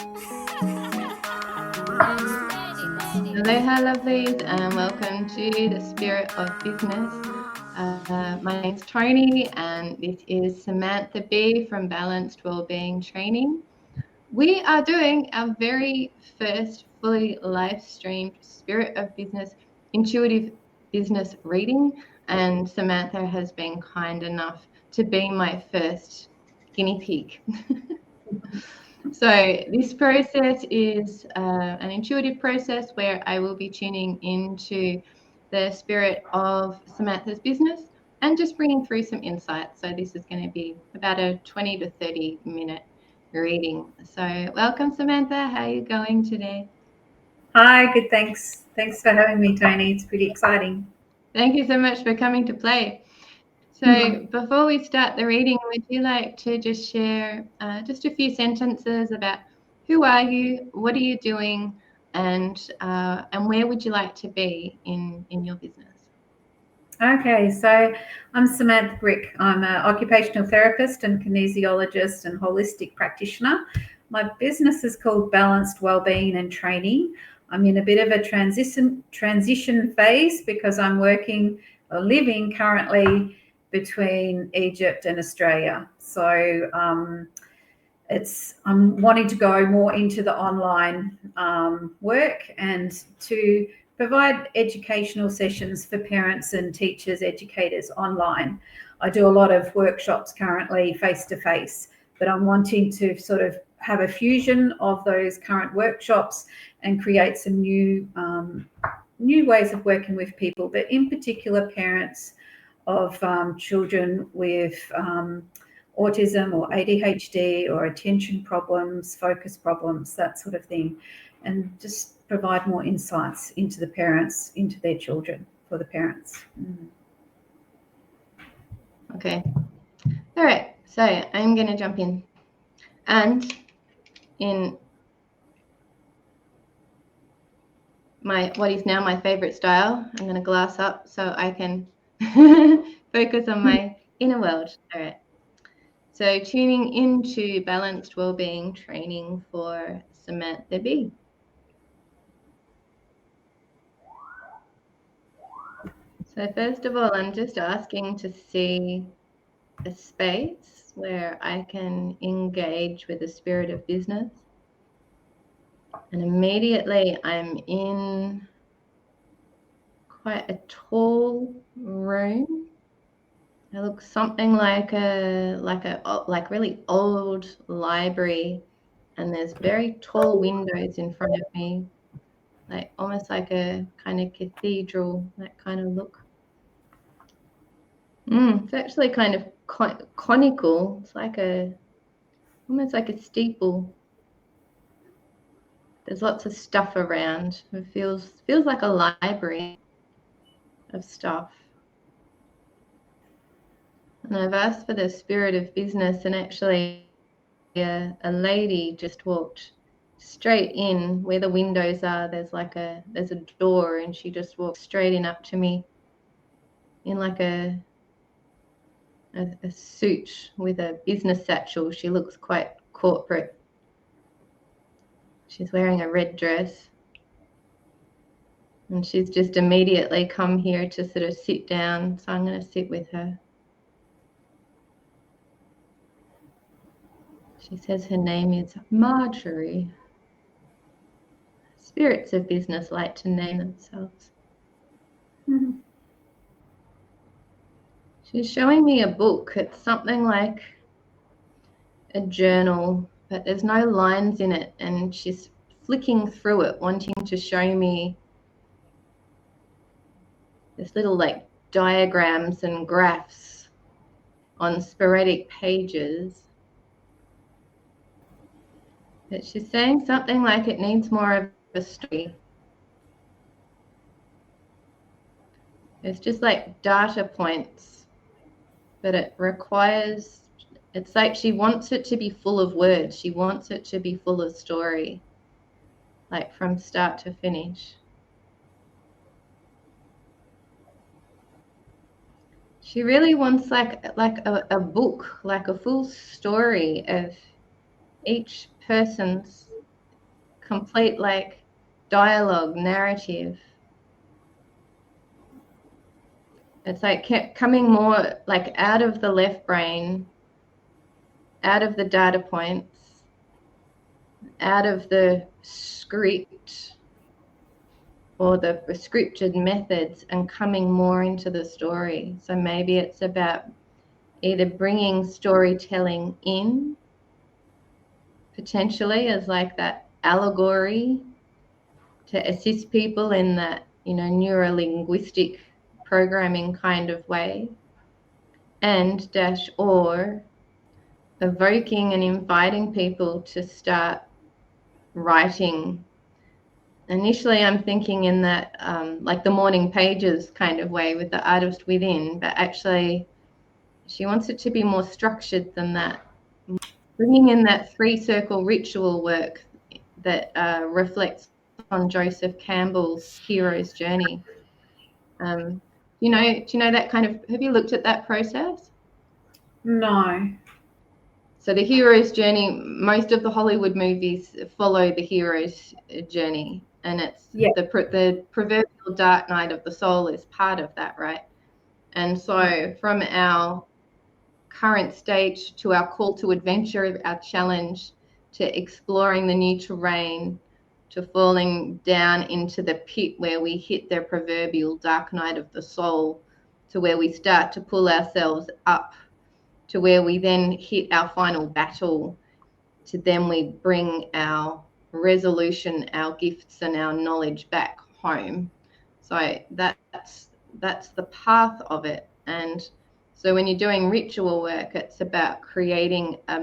Hello, hi lovelies, and welcome to the Spirit of Business. My name's Tjoni, and this is Samantha B from Balanced Wellbeing Training. We are doing our very first fully live streamed Spirit of Business intuitive business reading, and Samantha has been kind enough to be my first guinea pig. So this process is an intuitive process where I will be tuning into the spirit of Samantha's business and just bringing through some insights. So this is going to be about a 20 to 30 minute reading. So welcome, Samantha. How are you going today? Hi, good, thanks. Thanks for having me, Tony. It's pretty exciting. Thank you so much for coming to play. So before we start the reading, would you like to just share just a few sentences about who are you, what are you doing, and where would you like to be in your business? Okay, so I'm Samantha Brick. I'm an occupational therapist and kinesiologist and holistic practitioner. My business is called Balanced Wellbeing and Training. I'm in a bit of a transition phase because I'm working or living currently between Egypt and Australia. So I'm wanting to go more into the online work and to provide educational sessions for parents and teachers, educators online. I do a lot of workshops currently face to face, but I'm wanting to sort of have a fusion of those current workshops and create some new ways of working with people, but in particular parents of children with autism or ADHD or attention problems, focus problems, that sort of thing, and just provide more insights into the parents, into their children for the parents. Okay. All right. So I'm going to jump in. And in what is now my favorite style, I'm going to glass up so I can focus on my inner world. All right. So tuning into Balanced Wellbeing Training for Samantha B. So first of all, I'm just asking to see a space where I can engage with the spirit of business. And immediately I'm in quite a tall room. It looks something like a really old library, and there's very tall windows in front of me, like almost like a kind of cathedral, that kind of look. It's actually kind of conical. It's like almost like a steeple. There's lots of stuff around. It feels like a library of stuff. And I've asked for the spirit of business, and actually a lady just walked straight in where the windows are. There's a door, and she just walked straight in up to me in like a suit with a business satchel. She looks quite corporate. She's wearing a red dress, and she's just immediately come here to sort of sit down. So I'm going to sit with her. She says her name is Marjorie. Spirits of business like to name themselves. She's showing me a book. It's something like a journal, but there's no lines in it, and she's flicking through it, wanting to show me this little like diagrams and graphs on sporadic pages. But she's saying something like it needs more of a story. It's just like data points, but it requires, it's like she wants it to be full of words. She wants it to be full of story, like from start to finish. She really wants like a book, like a full story of each person's complete like dialogue, narrative. It's like coming more like out of the left brain, out of the data points, out of the script or the scripted methods, and coming more into the story. So maybe it's about either bringing storytelling in, potentially as like that allegory to assist people in that, neuro-linguistic programming kind of way, and or evoking and inviting people to start writing. Initially, I'm thinking in that like the morning pages kind of way with the artist within, but actually she wants it to be more structured than that, bringing in that 3-circle ritual work that reflects on Joseph Campbell's hero's journey. Do you know that kind of, have you looked at that process? No. So the hero's journey, most of the Hollywood movies follow the hero's journey, and it's the proverbial dark night of the soul is part of that, right? And so from our current stage to our call to adventure, our challenge, to exploring the new terrain, to falling down into the pit where we hit the proverbial dark night of the soul, to where we start to pull ourselves up, to where we then hit our final battle, to then we bring our resolution, our gifts, and our knowledge back home. So that's the path of it. And so when you're doing ritual work, it's about creating a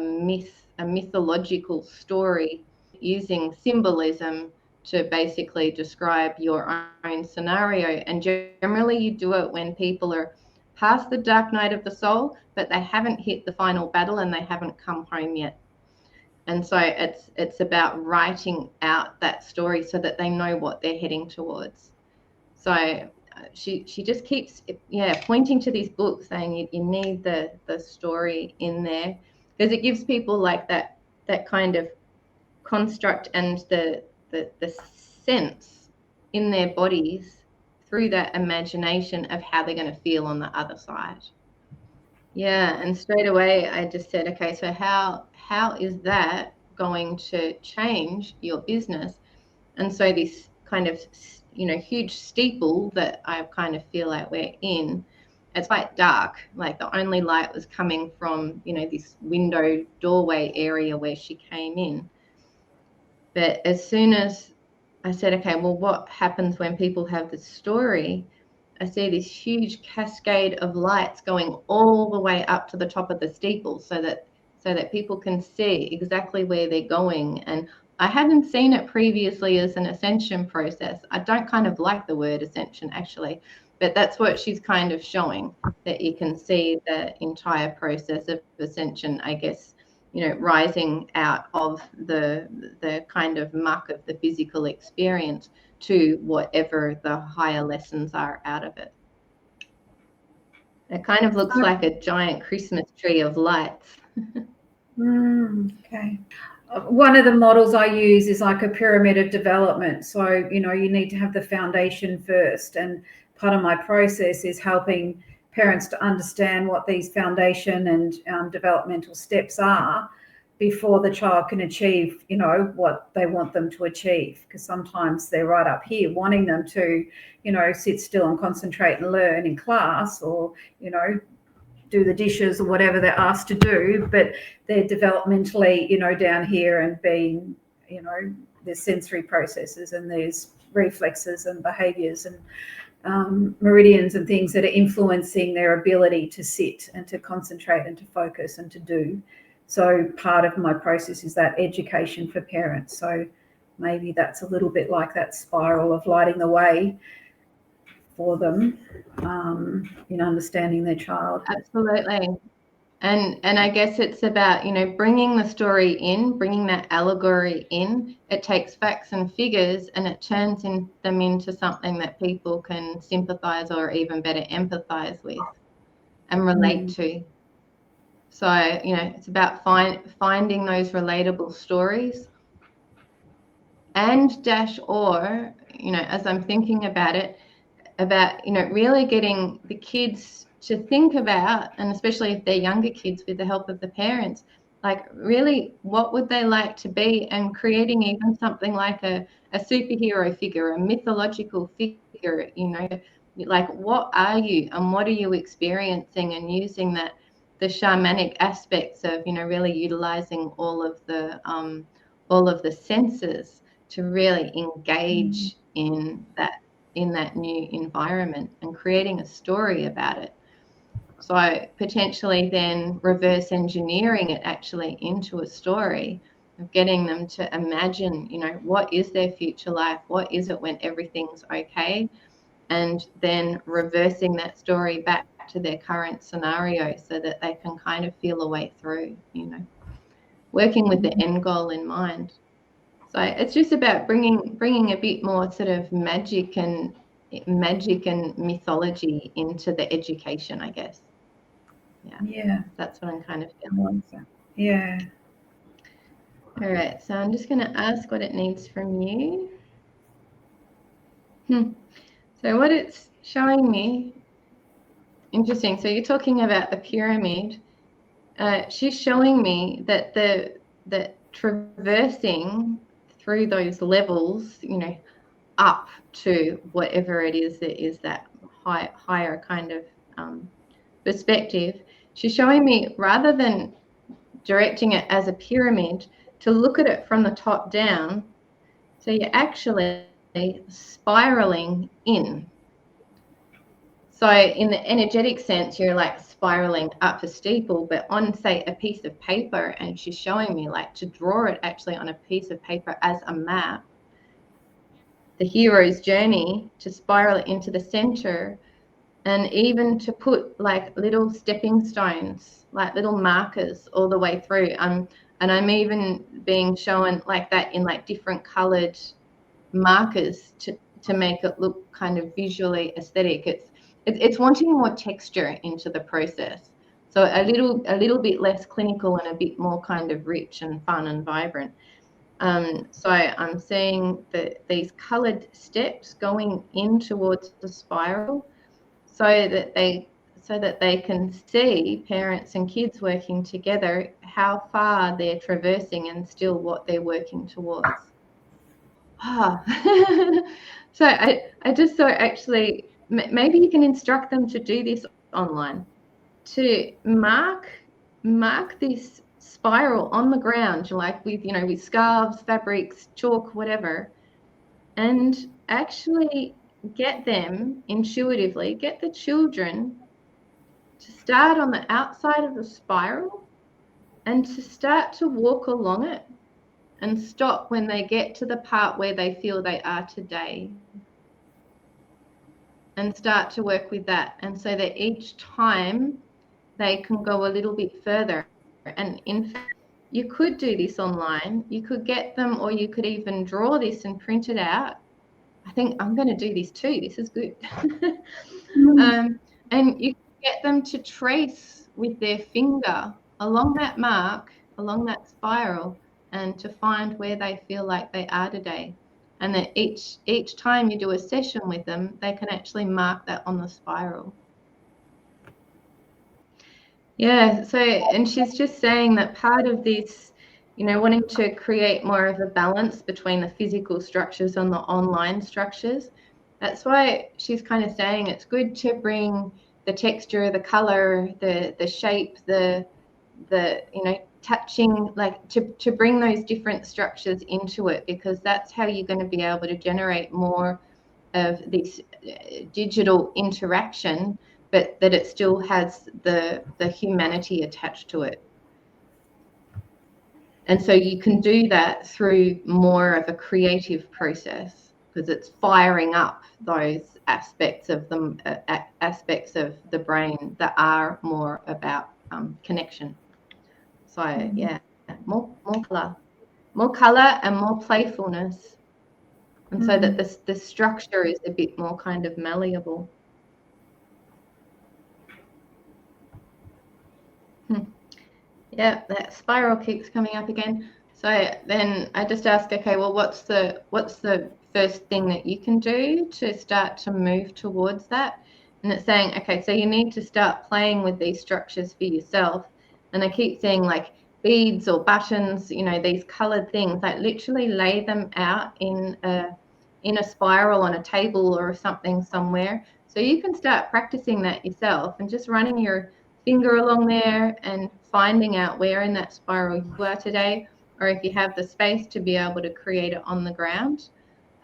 mythological story using symbolism to basically describe your own scenario. And generally you do it when people are past the dark night of the soul, but they haven't hit the final battle and they haven't come home yet. And so it's about writing out that story so that they know what they're heading towards. So she just keeps pointing to these books, saying you need the story in there, because it gives people like that kind of construct and the sense in their bodies through that imagination of how they're going to feel on the other side. Yeah, and straight away I just said, okay, so how is that going to change your business? And so this kind of, huge steeple that I kind of feel like we're in, it's quite dark. Like the only light was coming from, this window doorway area where she came in. But as soon as I said, okay, well, what happens when people have this story? I see this huge cascade of lights going all the way up to the top of the steeple so that people can see exactly where they're going. And I hadn't seen it previously as an ascension process. I don't kind of like the word ascension actually, but that's what she's kind of showing, that you can see the entire process of ascension, I guess, rising out of the kind of muck of the physical experience to whatever the higher lessons are out of it. It kind of looks like a giant Christmas tree of lights. Okay. One of the models I use is like a pyramid of development. So, you need to have the foundation first. And part of my process is helping parents to understand what these foundation and developmental steps are before the child can achieve, what they want them to achieve. Because sometimes they're right up here wanting them to, sit still and concentrate and learn in class, or, do the dishes or whatever they're asked to do, but they're developmentally, down here, and being, there's sensory processes and there's reflexes and behaviors and meridians and things that are influencing their ability to sit and to concentrate and to focus and to do. So part of my process is that education for parents. So maybe that's a little bit like that spiral of lighting the way for them in understanding their child. Absolutely. And I guess it's about, bringing the story in, bringing that allegory in. It takes facts and figures and it turns them into something that people can sympathize or even better empathize with and relate to. So, it's about finding those relatable stories and dash or, as I'm thinking about it, about, really getting the kids to think about, and especially if they're younger kids, with the help of the parents, like really what would they like to be, and creating even something like a superhero figure, a mythological figure, like what are you and what are you experiencing, and using that, the shamanic aspects of, really utilizing all of the senses to really engage in that new environment, and creating a story about it. So potentially then reverse engineering it actually into a story, of getting them to imagine, what is their future life? What is it when everything's okay? And then reversing that story back to their current scenario, so that they can kind of feel a way through, working with the end goal in mind. So it's just about bringing a bit more sort of magic and mythology into the education, I guess. Yeah. That's what I'm kind of I feeling. like that. Yeah. All right, so I'm just going to ask what it needs from you. So what it's showing me, interesting. So you're talking about the pyramid. She's showing me that that traversing through those levels, up to whatever it is that is that higher kind of perspective. She's showing me, rather than directing it as a pyramid, to look at it from the top down. So you're actually spiraling in. So in the energetic sense, you're like spiraling up a steeple, but on, say, a piece of paper, and she's showing me like to draw it actually on a piece of paper as a map, the hero's journey, to spiral it into the center, and even to put like little stepping stones, like little markers all the way through. And I'm even being shown like that in like different colored markers to make it look kind of visually aesthetic. It's wanting more texture into the process, so a little bit less clinical and a bit more kind of rich and fun and vibrant. So I'm seeing these colored steps going in towards the spiral, so that they can see, parents and kids working together, how far they're traversing and still what they're working towards. So I just thought, actually, maybe you can instruct them to do this online, to mark this spiral on the ground, like with scarves, fabrics, chalk, whatever, and actually get them intuitively, get the children to start on the outside of the spiral, and to start to walk along it, and stop when they get to the part where they feel they are today, and start to work with that. And so that each time they can go a little bit further. And in fact, you could do this online. You could get them, or you could even draw this and print it out. I think I'm going to do this too. This is good. And you get them to trace with their finger along that mark, along that spiral, and to find where they feel like they are today. And that each time you do a session with them, they can actually mark that on the spiral. Yeah, so, and she's just saying that part of this, wanting to create more of a balance between the physical structures and the online structures. That's why she's kind of saying it's good to bring the texture, the color, the shape, the touching, like to bring those different structures into it, because that's how you're going to be able to generate more of this digital interaction, but that it still has the humanity attached to it. And so you can do that through more of a creative process, because it's firing up those aspects of them, aspects of the brain that are more about connection. So yeah, more color and more playfulness, and so that the structure is a bit more kind of malleable. Yeah, that spiral keeps coming up again. So then I just ask, okay, well, what's the first thing that you can do to start to move towards that? And it's saying, okay, so you need to start playing with these structures for yourself. And I keep saying, like, beads or buttons, these colored things, like literally lay them out in a spiral on a table or something somewhere. So you can start practicing that yourself and just running your finger along there and finding out where in that spiral you are today, or if you have the space to be able to create it on the ground,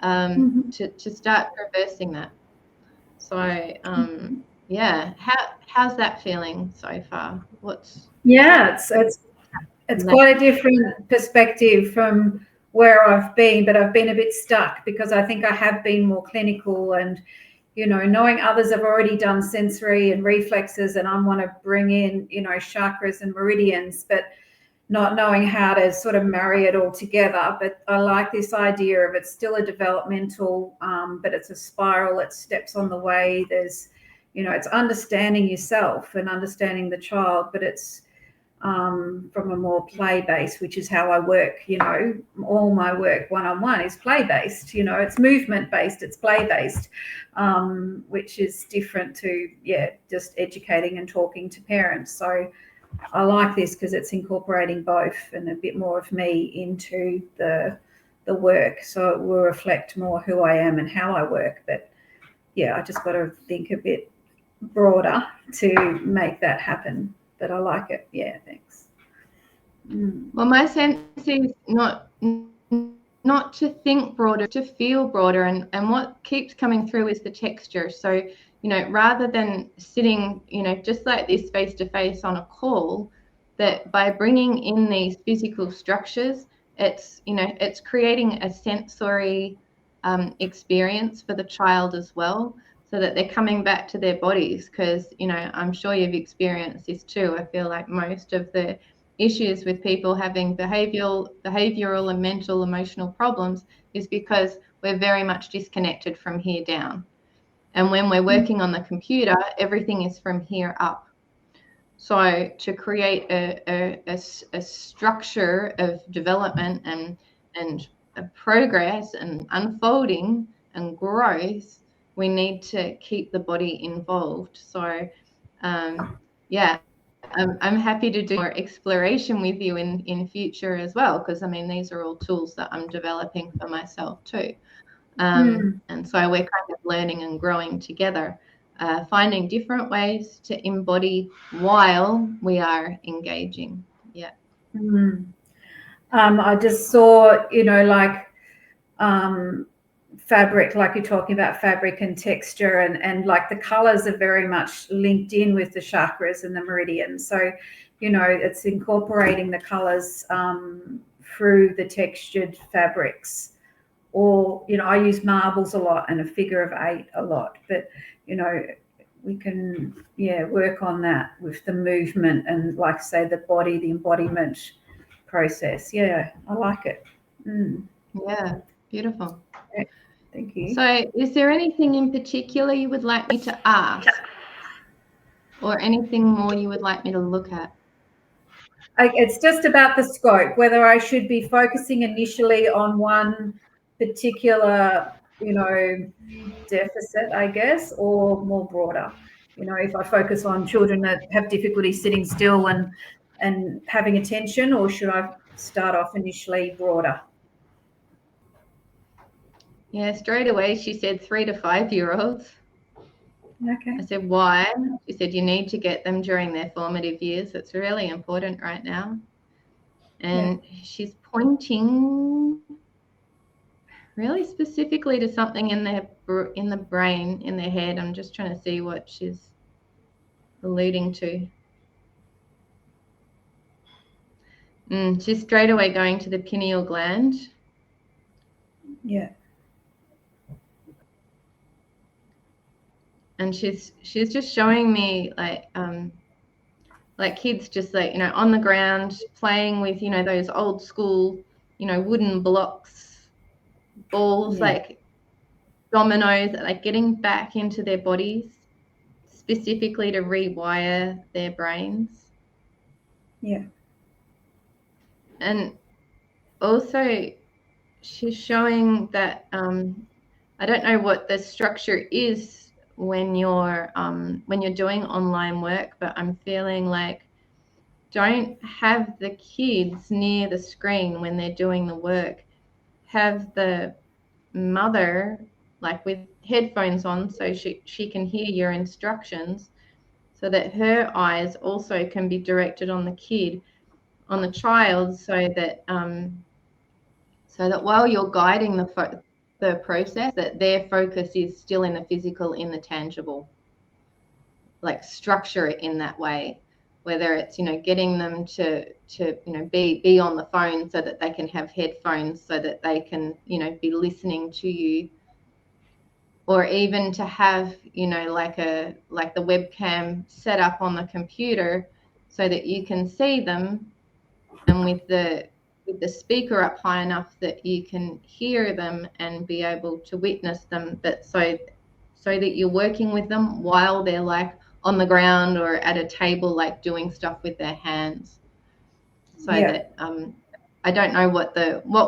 to start reversing that. So yeah, how's that feeling so far? It's quite a different perspective from where I've been, but I've been a bit stuck because I think I have been more clinical and, knowing others have already done sensory and reflexes, and I want to bring in, chakras and meridians, but not knowing how to sort of marry it all together. But I like this idea of it's still a developmental, but it's a spiral, it's steps on the way. There's, it's understanding yourself and understanding the child, but it's from a more play base, which is how I work. All my work one-on-one is play based. It's movement based, it's play based, which is different to just educating and talking to parents. So I like this because it's incorporating both and a bit more of me into the work, so it will reflect more who I am and how I work. But I just got to think a bit broader to make that happen. But I like it. Yeah, thanks. Well, my sense is not to think broader, to feel broader, and what keeps coming through is the texture. So rather than sitting just like this face to face on a call, that by bringing in these physical structures, it's creating a sensory experience for the child as well, so that they're coming back to their bodies. Because I'm sure you've experienced this too. I feel like most of the issues with people having behavioral and mental emotional problems is because we're very much disconnected from here down. And when we're working on the computer, everything is from here up. So to create a structure of development and a progress and unfolding and growth, we need to keep the body involved. So yeah, I'm happy to do more exploration with you in future as well, because these are all tools that I'm developing for myself too. And so we're kind of learning and growing together, finding different ways to embody while we are engaging. Yeah. I just saw, fabric, like you're talking about fabric and texture, and like the colors are very much linked in with the chakras and the meridians. So, it's incorporating the colors through the textured fabrics. Or, I use marbles a lot and a figure of 8 a lot, but, we can, work on that with the movement and, like I say, the body, the embodiment process. Yeah, I like it. Yeah, beautiful. Thank you. So is there anything in particular you would like me to ask, or anything more you would like me to look at? It's just about the scope, whether I should be focusing initially on one particular, deficit, I guess, or more broader. If I focus on children that have difficulty sitting still and having attention, or should I start off initially broader? Yeah, straight away she said 3 to 5 year olds. Okay. I said, why? She said, you need to get them during their formative years. It's really important right now. And she's pointing really specifically to something in the brain, in their head. I'm just trying to see what she's alluding to. She's straight away going to the pineal gland. Yeah. And she's just showing me like kids just on the ground playing with those old school wooden blocks, balls, like dominoes, like getting back into their bodies specifically to rewire their brains. Yeah. And also she's showing that I don't know what the structure is when you're doing online work, but I'm feeling like don't have the kids near the screen when they're doing the work. Have the mother like with headphones on so she can hear your instructions, so that her eyes also can be directed on the kid, on the child, so that while you're guiding the process, that their focus is still in the physical, in the tangible. Like structure it in that way, whether it's getting them to be on the phone so that they can have headphones so that they can be listening to you, or even to have like the webcam set up on the computer so that you can see them, and with the speaker up high enough that you can hear them and be able to witness them, but so that you're working with them while they're like on the ground or at a table, like doing stuff with their hands, so that I don't know what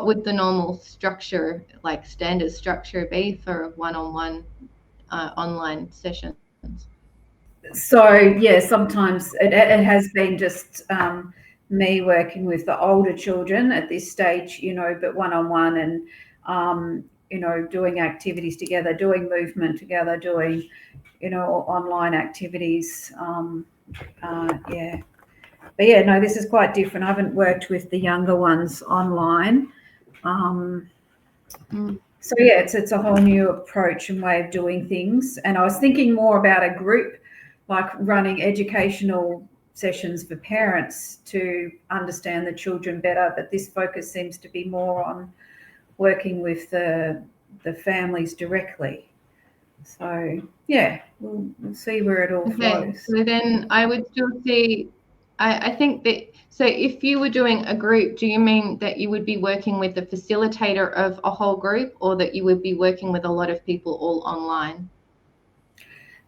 would the normal structure, like standard structure, be for a one-on-one online sessions. So yeah, sometimes it has been just me working with the older children at this stage, but one-on-one, and doing activities together, doing movement together, doing online activities. Yeah, but yeah, no, this is quite different. I haven't worked with the younger ones online. So yeah, it's a whole new approach and way of doing things. And I was thinking more about a group, like running educational sessions for parents to understand the children better. But this focus seems to be more on working with the families directly. So yeah, we'll see where it all flows. So then I would still see, I think that, so if you were doing a group, do you mean that you would be working with the facilitator of a whole group, or that you would be working with a lot of people all online?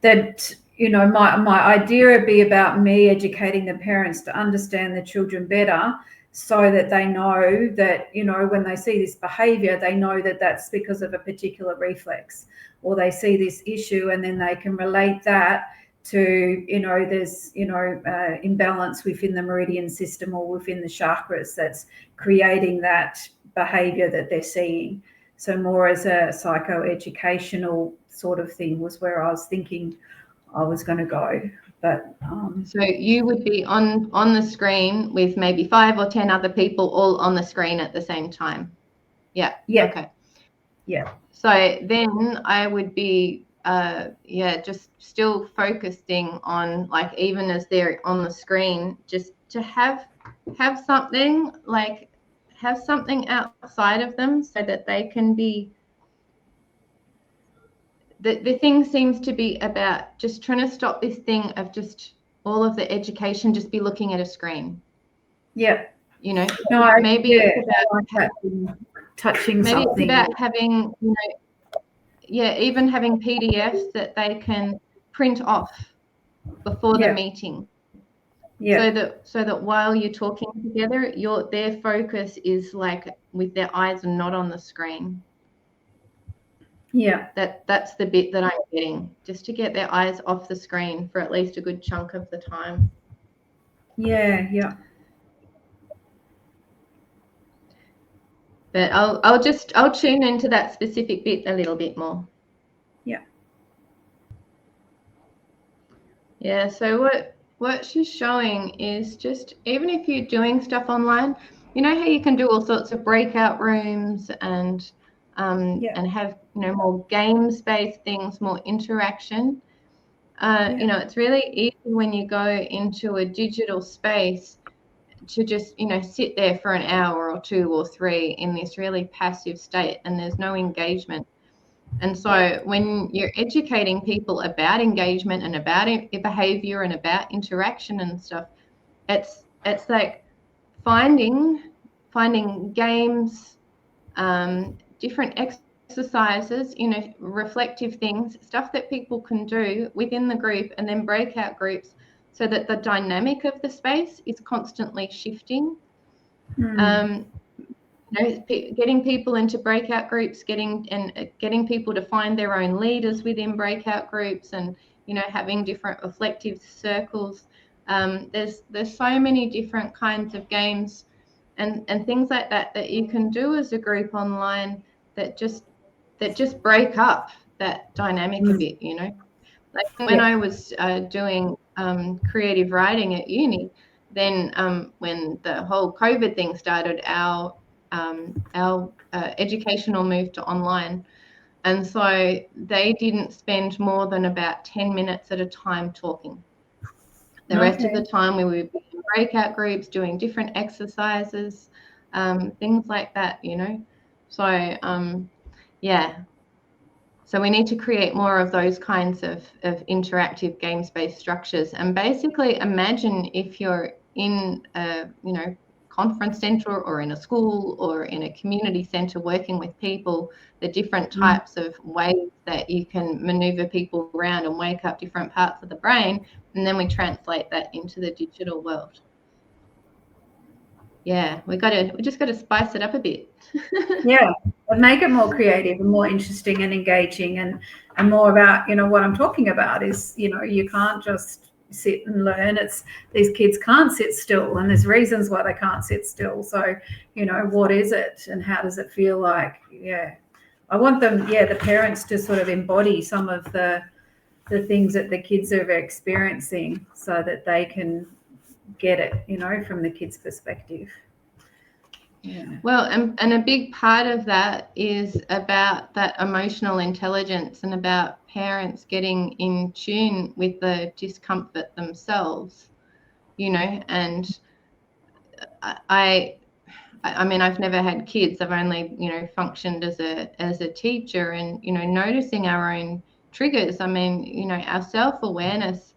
That my idea would be about me educating the parents to understand the children better, so that they know that when they see this behavior, they know that that's because of a particular reflex, or they see this issue and then they can relate that to there's imbalance within the meridian system or within the chakras that's creating that behavior that they're seeing. So more as a psychoeducational sort of thing was where I was thinking I was going to go. But so you would be on the screen with maybe 5 or 10 other people all on the screen at the same time. Yeah. Okay. Yeah. So then I would be just still focusing on, like, even as they're on the screen, just to have something, like have something outside of them so that they can be, the thing seems to be about just trying to stop this thing of just all of the education just be looking at a screen. Yeah. No, maybe it's about touching maybe something. It's about having, even having PDFs that they can print off before the meeting. Yeah. So that while you're talking together, their focus is like with their eyes not on the screen. Yeah. That's the bit that I'm getting, just to get their eyes off the screen for at least a good chunk of the time. Yeah. But I'll tune into that specific bit a little bit more. Yeah. Yeah. So what she's showing is just, even if you're doing stuff online, how you can do all sorts of breakout rooms and have more games-based things, more interaction. It's really easy when you go into a digital space to just sit there for an hour or 2 or 3 in this really passive state, and there's no engagement. And so when you're educating people about engagement and about behavior and about interaction and stuff, it's like finding games, different exercises, reflective things, stuff that people can do within the group, and then breakout groups, so that the dynamic of the space is constantly shifting. getting people into breakout groups, getting people to find their own leaders within breakout groups, and having different reflective circles. There's so many different kinds of games and things like that you can do as a group online that just break up that dynamic a bit. Like when I was doing creative writing at uni, then when the whole COVID thing started, our educational moved to online. And so they didn't spend more than about 10 minutes at a time talking. The rest of the time we would be in breakout groups doing different exercises, things like that, So, yeah. So we need to create more of those kinds of interactive games-based structures. And basically imagine if you're in a, conference center or in a school or in a community center working with people, the different types of ways that you can maneuver people around and wake up different parts of the brain. And then we translate that into the digital world. Yeah, we just got to spice it up a bit. Yeah, and make it more creative and more interesting and engaging, and more about, what I'm talking about is, you can't just sit and learn. It's these kids can't sit still, and there's reasons why they can't sit still. So, what is it and how does it feel like? Yeah, I want them, the parents to sort of embody some of the things that the kids are experiencing so that they can get it, from the kids' perspective. Yeah. Well, and a big part of that is about that emotional intelligence and about parents getting in tune with the discomfort themselves, and I mean, I've never had kids. I've only, functioned as a teacher, and, noticing our own triggers. I mean, our self-awareness.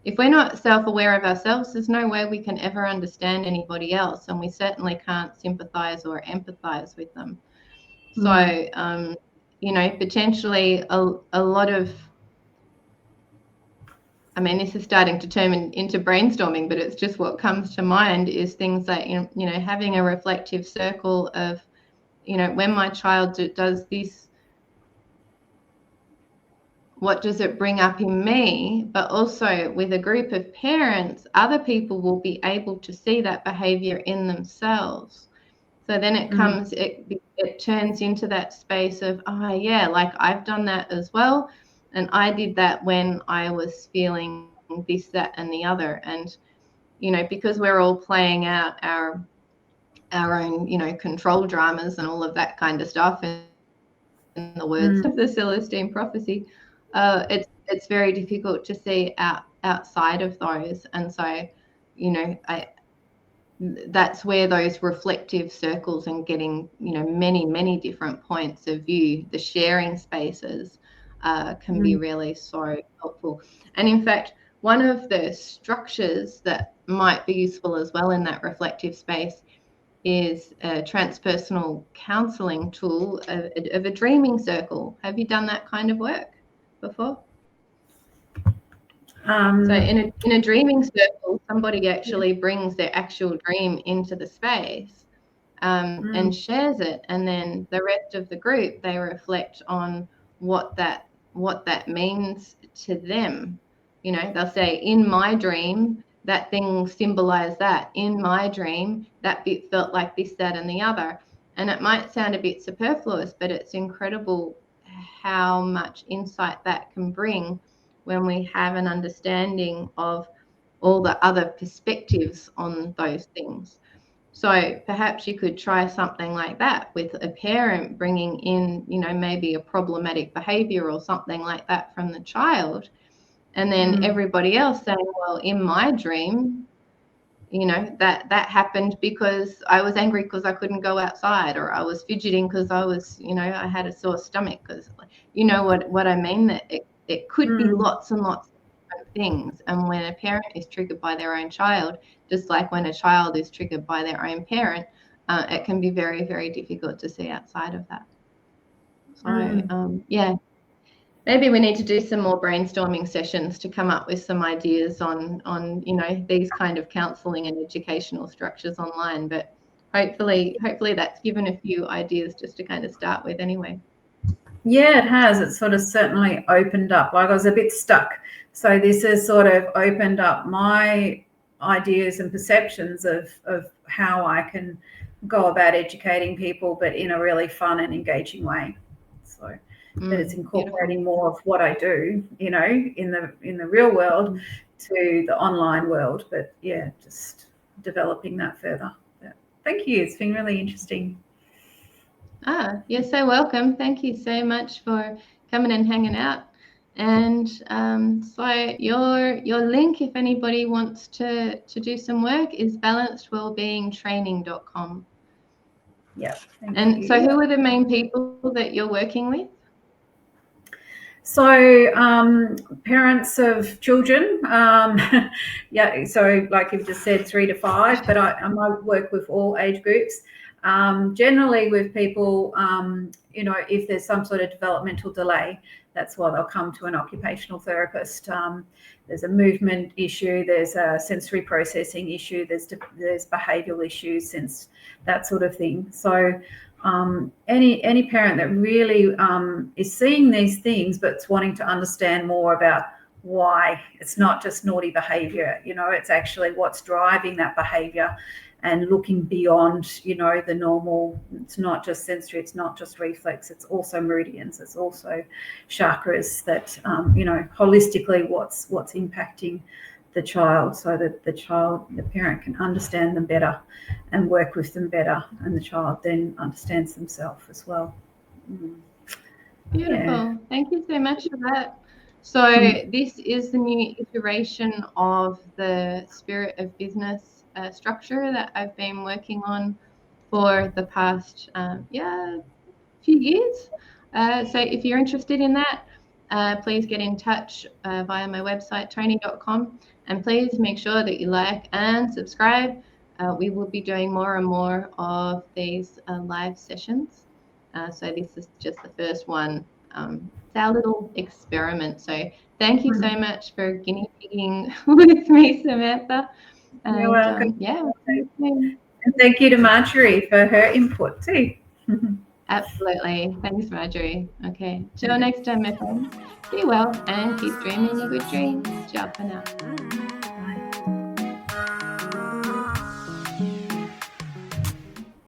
If we're not self-aware of ourselves, there's no way we can ever understand anybody else, and we certainly can't sympathize or empathize with them. So, potentially a lot of, I mean, this is starting to turn into brainstorming, but it's just what comes to mind is things like, having a reflective circle of, when my child does this, what does it bring up in me? But also with a group of parents, other people will be able to see that behavior in themselves. So then it comes, it turns into that space of, oh yeah, like I've done that as well. And I did that when I was feeling this, that, and the other. And, because we're all playing out our own, control dramas and all of that kind of stuff, in the words of the Celestine prophecy, it's very difficult to see outside of those. And so, that's where those reflective circles and getting, many, many different points of view, the sharing spaces, can be really so helpful. And in fact, one of the structures that might be useful as well in that reflective space is a transpersonal counseling tool of a dreaming circle. Have you done that kind of work before? So in a dreaming circle, somebody actually brings their actual dream into the space, and shares it, and then the rest of the group, they reflect on what that means to them. They'll say, in my dream, that thing symbolized that. In my dream, that bit felt like this, that, and the other. And it might sound a bit superfluous, but it's incredible how much insight that can bring when we have an understanding of all the other perspectives on those things. So perhaps you could try something like that with a parent bringing in, maybe a problematic behavior or something like that from the child. And then everybody else saying, well, in my dream, that happened because I was angry because I couldn't go outside, or I was fidgeting because I was, I had a sore stomach, because, what I mean, that it could be lots and lots of different things. And when a parent is triggered by their own child, just like when a child is triggered by their own parent, it can be very, very difficult to see outside of that. So, yeah. Maybe we need to do some more brainstorming sessions to come up with some ideas on these kind of counselling and educational structures online. But hopefully that's given a few ideas just to kind of start with anyway. Yeah, it has. It's sort of certainly opened up. Like I was a bit stuck. So this has sort of opened up my ideas and perceptions of how I can go about educating people, but in a really fun and engaging way. So that it's incorporating more of what I do, you know, in the real world to the online world. But yeah, just developing that further. Yeah. Thank you. It's been really interesting. You're so welcome. Thank you so much for coming and hanging out. And so your link, if anybody wants to do some work, is balancedwellbeingtraining.com. Yeah. And so who are the main people that you're working with? So parents of children, yeah, so like you've just said, 3 to 5, but I might work with all age groups. Generally with people, you know, if there's some sort of developmental delay, that's why they'll come to an occupational therapist. There's a movement issue, there's a sensory processing issue, there's behavioural issues, that sort of thing. So any parent that really is seeing these things but's wanting to understand more about why it's not just naughty behavior, you know, it's actually what's driving that behavior, and looking beyond, you know, the normal. It's not just sensory, it's not just reflex, it's also meridians, it's also chakras, that you know, holistically what's impacting the child, so that the parent can understand them better and work with them better, and the child then understands themselves as well. Beautiful. Yeah. Thank you so much for that. So this is the new iteration of the Spirit of Business structure that I've been working on for the past few years. So if you're interested in that, please get in touch via my website, Tjoni.com, and please make sure that you like and subscribe. We will be doing more and more of these live sessions. So this is just the first one. It's our little experiment. So thank you so much for guinea pigging with me, Samantha. And, you're welcome. Yeah. And thank you to Marjorie for her input too. Absolutely. Thanks, Marjorie. Okay. Till next time, my friends. Be well and keep dreaming a good dream. Ciao for now.